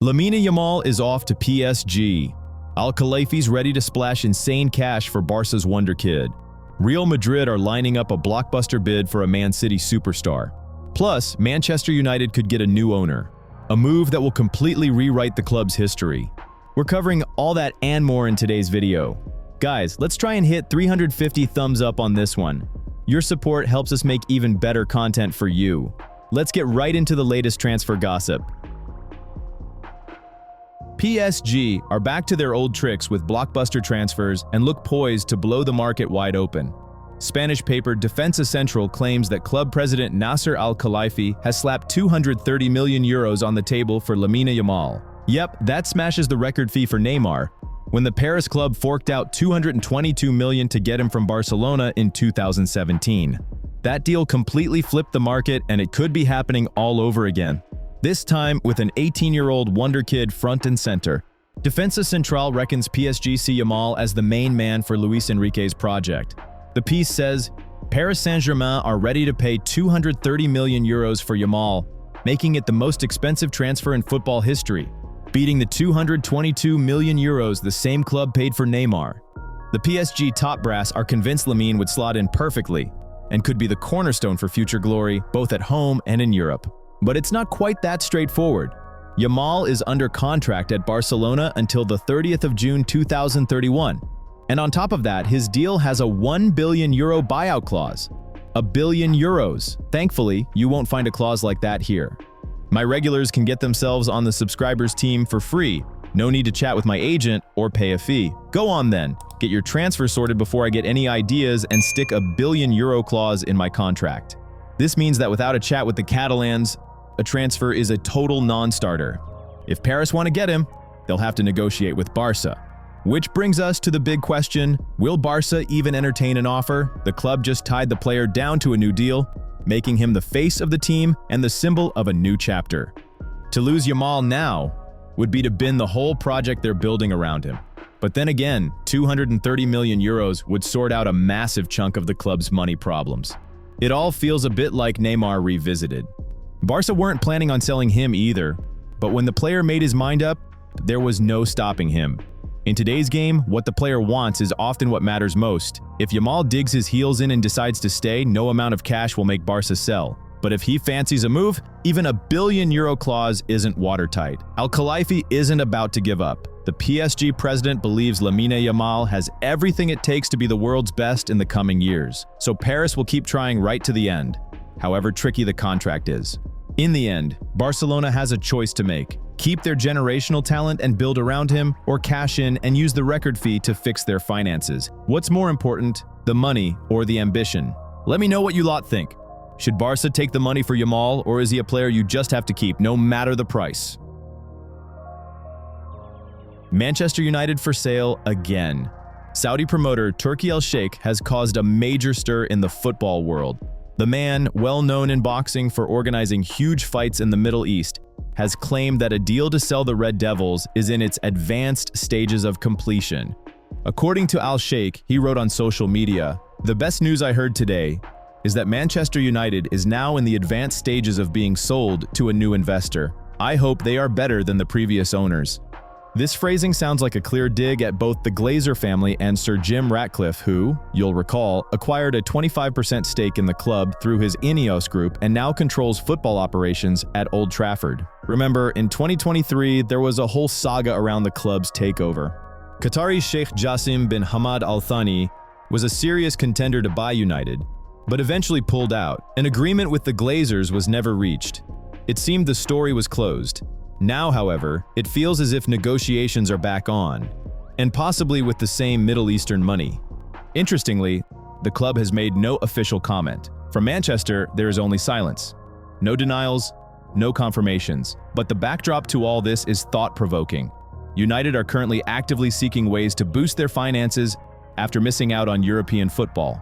Lamine Yamal is off to PSG. Al Khelaifi's ready to splash insane cash for Barca's wonder kid. Real Madrid are lining up a blockbuster bid for a Man City superstar. Plus, Manchester United could get a new owner, a move that will completely rewrite the club's history. We're covering all that and more in today's video. Guys, let's try and hit 350 thumbs up on this one. Your support helps us make even better content for you. Let's get right into the latest transfer gossip. PSG are back to their old tricks with blockbuster transfers and look poised to blow the market wide open. Spanish paper Defensa Central claims that club president Nasser Al Khelaifi has slapped 230 million euros on the table for Lamine Yamal. Yep, that smashes the record fee for Neymar, when the Paris club forked out 222 million to get him from Barcelona in 2017. That deal completely flipped the market, and it could be happening all over again. This time with an 18-year-old wonder kid front and center. Defensa Central reckons PSG see Yamal as the main man for Luis Enrique's project. The piece says, Paris Saint-Germain are ready to pay 230 million euros for Yamal, making it the most expensive transfer in football history, beating the 222 million euros the same club paid for Neymar. The PSG top brass are convinced Lamine would slot in perfectly and could be the cornerstone for future glory, both at home and in Europe. But it's not quite that straightforward. Yamal is under contract at Barcelona until the 30th of June 2031. And on top of that, his deal has a 1 billion euro buyout clause. €1 billion. Thankfully, you won't find a clause like that here. My regulars can get themselves on the subscribers team for free. No need to chat with my agent or pay a fee. Go on then, get your transfer sorted before I get any ideas and stick a €1 billion clause in my contract. This means that without a chat with the Catalans, a transfer is a total non-starter. If Paris want to get him, they'll have to negotiate with Barca. Which brings us to the big question, will Barca even entertain an offer? The club just tied the player down to a new deal, making him the face of the team and the symbol of a new chapter. To lose Yamal now would be to bin the whole project they're building around him. But then again, 230 million euros would sort out a massive chunk of the club's money problems. It all feels a bit like Neymar revisited. Barca weren't planning on selling him either, but when the player made his mind up, there was no stopping him. In today's game, what the player wants is often what matters most. If Yamal digs his heels in and decides to stay, no amount of cash will make Barca sell. But if he fancies a move, even a €1 billion clause isn't watertight. Al Khelaifi isn't about to give up. The PSG president believes Lamine Yamal has everything it takes to be the world's best in the coming years. So Paris will keep trying right to the end, however tricky the contract is. In the end, Barcelona has a choice to make. Keep their generational talent and build around him, or cash in and use the record fee to fix their finances. What's more important, the money or the ambition? Let me know what you lot think. Should Barca take the money for Yamal, or is he a player you just have to keep, no matter the price? Manchester United for sale again. Saudi promoter Turki Al-Sheikh has caused a major stir in the football world. The man, well known in boxing for organizing huge fights in the Middle East, has claimed that a deal to sell the Red Devils is in its advanced stages of completion. According to Al-Sheikh, he wrote on social media, "The best news I heard today is that Manchester United is now in the advanced stages of being sold to a new investor. I hope they are better than the previous owners." This phrasing sounds like a clear dig at both the Glazer family and Sir Jim Ratcliffe, who, you'll recall, acquired a 25% stake in the club through his Ineos group and now controls football operations at Old Trafford. Remember, in 2023, there was a whole saga around the club's takeover. Qatari Sheikh Jassim bin Hamad Al Thani was a serious contender to buy United, but eventually pulled out. An agreement with the Glazers was never reached. It seemed the story was closed. Now, however, it feels as if negotiations are back on, and possibly with the same Middle Eastern money. Interestingly, the club has made no official comment. From Manchester, there is only silence. No denials, no confirmations. But the backdrop to all this is thought-provoking. United are currently actively seeking ways to boost their finances after missing out on European football.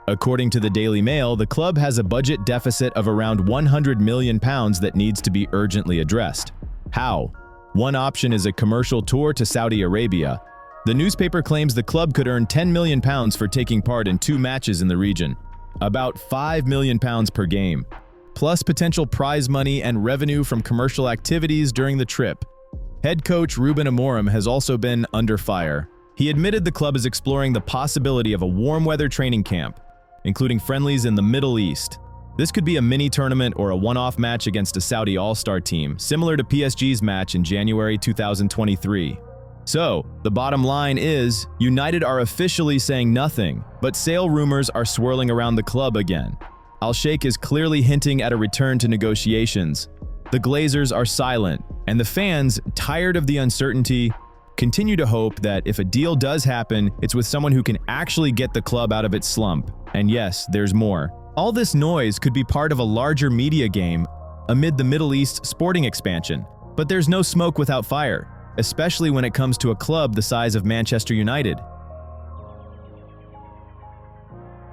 According to the Daily Mail, the club has a budget deficit of around £100 million that needs to be urgently addressed. How? One option is a commercial tour to Saudi Arabia. The newspaper claims the club could earn £10 million for taking part in 2 matches in the region, about £5 million per game, plus potential prize money and revenue from commercial activities during the trip. Head coach Ruben Amorim has also been under fire. He admitted the club is exploring the possibility of a warm-weather training camp, including friendlies in the Middle East. This could be a mini-tournament or a one-off match against a Saudi all-star team, similar to PSG's match in January 2023. So, the bottom line is, United are officially saying nothing, but sale rumors are swirling around the club again. Al Sheikh is clearly hinting at a return to negotiations. The Glazers are silent, and the fans, tired of the uncertainty, continue to hope that if a deal does happen, it's with someone who can actually get the club out of its slump. And yes, there's more. All this noise could be part of a larger media game amid the Middle East sporting expansion. But there's no smoke without fire, especially when it comes to a club the size of Manchester United.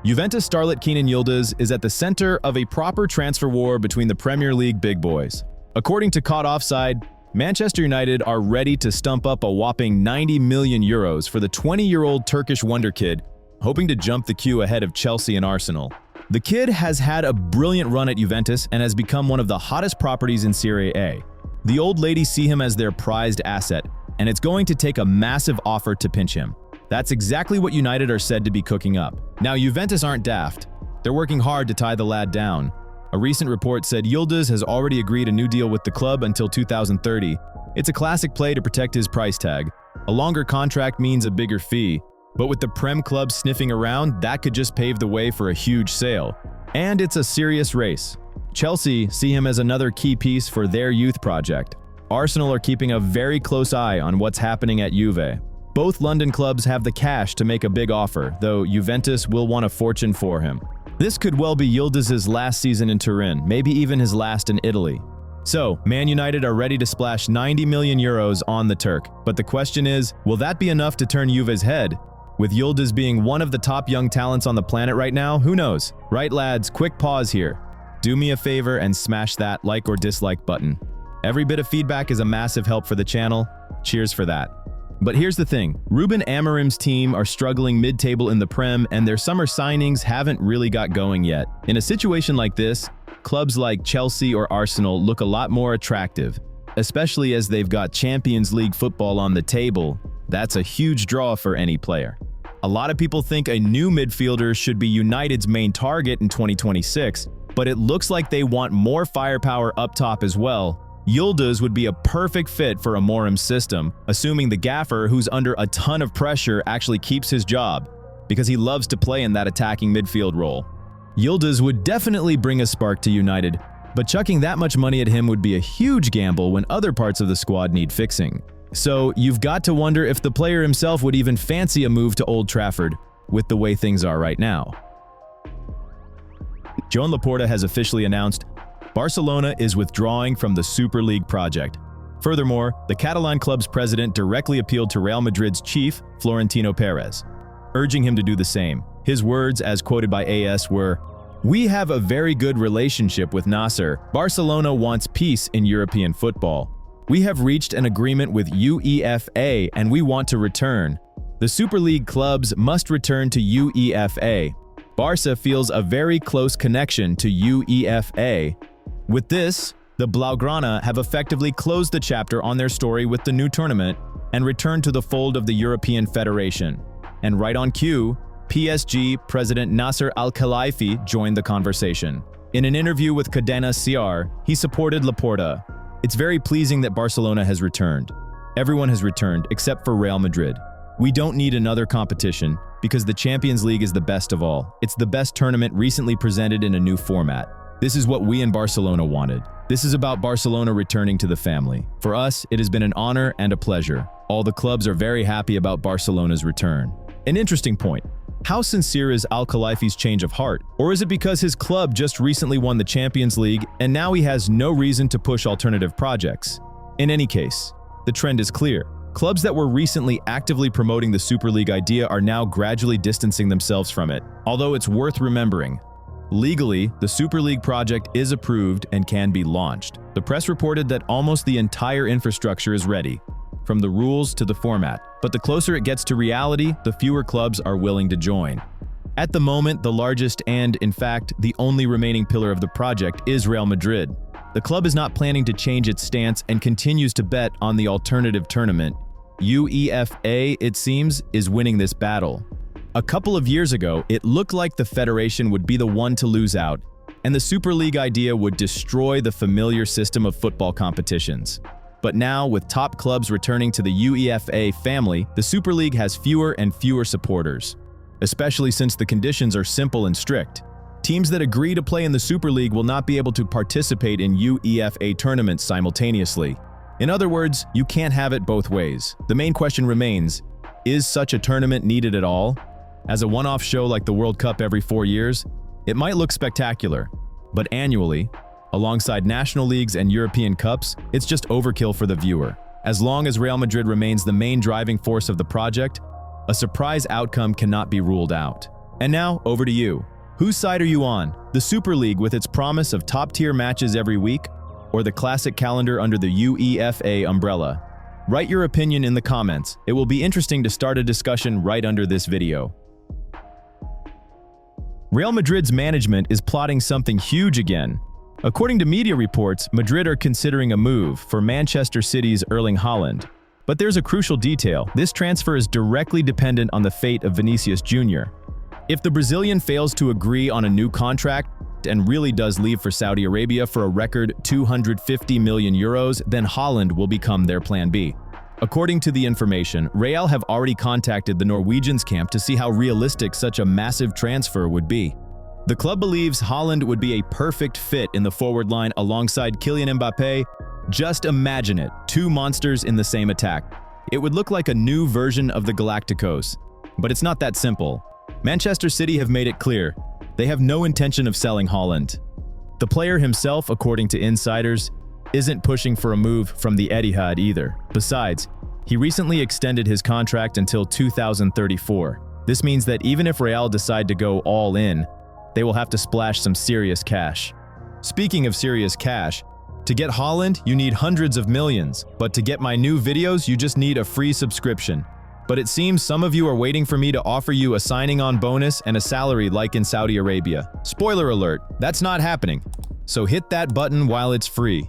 Juventus starlet Kenan Yıldız is at the center of a proper transfer war between the Premier League big boys. According to Caught Offside, Manchester United are ready to stump up a whopping 90 million euros for the 20-year-old Turkish wonder kid, hoping to jump the queue ahead of Chelsea and Arsenal. The kid has had a brilliant run at Juventus and has become one of the hottest properties in Serie A. The old ladies see him as their prized asset, and it's going to take a massive offer to pinch him. That's exactly what United are said to be cooking up. Now, Juventus aren't daft. They're working hard to tie the lad down. A recent report said Yıldız has already agreed a new deal with the club until 2030. It's a classic play to protect his price tag. A longer contract means a bigger fee, but with the Prem club sniffing around, that could just pave the way for a huge sale. And it's a serious race. Chelsea see him as another key piece for their youth project. Arsenal are keeping a very close eye on what's happening at Juve. Both London clubs have the cash to make a big offer, though Juventus will want a fortune for him. This could well be Yıldız's last season in Turin, maybe even his last in Italy. So, Man United are ready to splash 90 million euros on the Turk, but the question is, will that be enough to turn Juve's head? With Yıldız being one of the top young talents on the planet right now, who knows? Right lads, quick pause here. Do me a favor and smash that like or dislike button. Every bit of feedback is a massive help for the channel. Cheers for that. But here's the thing, Ruben Amorim's team are struggling mid-table in the Prem and their summer signings haven't really got going yet. In a situation like this, clubs like Chelsea or Arsenal look a lot more attractive, especially as they've got Champions League football on the table. That's a huge draw for any player. A lot of people think a new midfielder should be United's main target in 2026, but it looks like they want more firepower up top as well. Yıldız would be a perfect fit for Amorim's system, assuming the gaffer, who's under a ton of pressure, actually keeps his job, because he loves to play in that attacking midfield role. Yıldız would definitely bring a spark to United, but chucking that much money at him would be a huge gamble when other parts of the squad need fixing. So you've got to wonder if the player himself would even fancy a move to Old Trafford, with the way things are right now. Joan Laporta has officially announced Barcelona is withdrawing from the Super League project. Furthermore, the Catalan club's president directly appealed to Real Madrid's chief, Florentino Perez, urging him to do the same. His words, as quoted by AS, were, "We have a very good relationship with Nasser. Barcelona wants peace in European football. We have reached an agreement with UEFA and we want to return. The Super League clubs must return to UEFA. Barca feels a very close connection to UEFA." With this, the Blaugrana have effectively closed the chapter on their story with the new tournament and returned to the fold of the European Federation. And right on cue, PSG President Nasser Al-Khelaifi joined the conversation. In an interview with Cadena SER, he supported Laporta. "It's very pleasing that Barcelona has returned. Everyone has returned except for Real Madrid. We don't need another competition because the Champions League is the best of all. It's the best tournament recently presented in a new format. This is what we in Barcelona wanted. This is about Barcelona returning to the family. For us, it has been an honor and a pleasure. All the clubs are very happy about Barcelona's return." An interesting point. How sincere is Al-Khelaifi's change of heart? Or is it because his club just recently won the Champions League and now he has no reason to push alternative projects? In any case, the trend is clear. Clubs that were recently actively promoting the Super League idea are now gradually distancing themselves from it. Although it's worth remembering, legally, the Super League project is approved and can be launched. The press reported that almost the entire infrastructure is ready, from the rules to the format. But the closer it gets to reality, the fewer clubs are willing to join. At the moment, the largest and, in fact, the only remaining pillar of the project is Real Madrid. the club is not planning to change its stance and continues to bet on the alternative tournament. UEFA, it seems, is winning this battle. A couple of years ago, it looked like the federation would be the one to lose out, and the Super League idea would destroy the familiar system of football competitions. But now, with top clubs returning to the UEFA family, the Super League has fewer and fewer supporters, especially since the conditions are simple and strict. Teams that agree to play in the Super League will not be able to participate in UEFA tournaments simultaneously. In other words, you can't have it both ways. The main question remains, is such a tournament needed at all? As a one-off show like the World Cup every 4 years, it might look spectacular, but annually, alongside national leagues and European Cups, it's just overkill for the viewer. As long as Real Madrid remains the main driving force of the project, a surprise outcome cannot be ruled out. And now, over to you. Whose side are you on? The Super League with its promise of top-tier matches every week, or the classic calendar under the UEFA umbrella? Write your opinion in the comments. It will be interesting to start a discussion right under this video. Real Madrid's management is plotting something huge again. According to media reports, Madrid are considering a move for Manchester City's Erling Haaland. But there's a crucial detail. This transfer is directly dependent on the fate of Vinicius Jr. If the Brazilian fails to agree on a new contract and really does leave for Saudi Arabia for a record 250 million euros, then Haaland will become their plan B. According to the information, Real have already contacted the Norwegians' camp to see how realistic such a massive transfer would be. The club believes Haaland would be a perfect fit in the forward line alongside Kylian Mbappé. Just imagine it, two monsters in the same attack. It would look like a new version of the Galacticos. But it's not that simple. Manchester City have made it clear, they have no intention of selling Haaland. The player himself, according to insiders, isn't pushing for a move from the Etihad either. Besides, he recently extended his contract until 2034. This means that even if Real decide to go all in, they will have to splash some serious cash. Speaking of serious cash, to get Haaland, you need hundreds of millions, but to get my new videos, you just need a free subscription. But it seems some of you are waiting for me to offer you a signing-on bonus and a salary like in Saudi Arabia. Spoiler alert, that's not happening. So hit that button while it's free.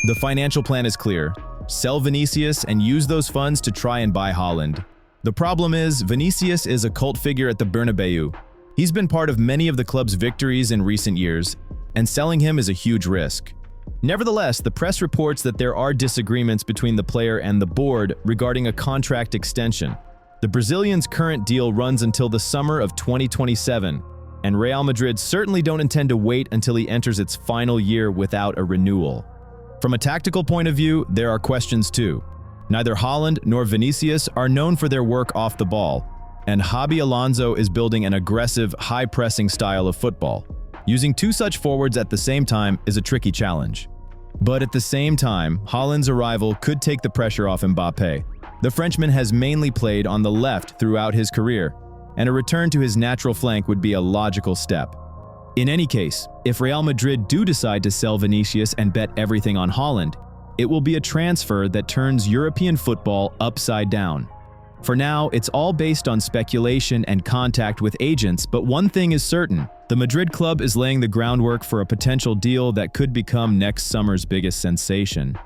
The financial plan is clear. Sell Vinicius and use those funds to try and buy Haaland. The problem is, Vinicius is a cult figure at the Bernabeu. He's been part of many of the club's victories in recent years, and selling him is a huge risk. Nevertheless, the press reports that there are disagreements between the player and the board regarding a contract extension. The Brazilian's current deal runs until the summer of 2027, and Real Madrid certainly don't intend to wait until he enters its final year without a renewal. From a tactical point of view, there are questions too. Neither Haaland nor Vinicius are known for their work off the ball, and Xabi Alonso is building an aggressive, high-pressing style of football. Using two such forwards at the same time is a tricky challenge. But at the same time, Haaland's arrival could take the pressure off Mbappé. The Frenchman has mainly played on the left throughout his career, and a return to his natural flank would be a logical step. In any case, if Real Madrid do decide to sell Vinicius and bet everything on Haaland, it will be a transfer that turns European football upside down. For now, it's all based on speculation and contact with agents, but one thing is certain. The Madrid club is laying the groundwork for a potential deal that could become next summer's biggest sensation.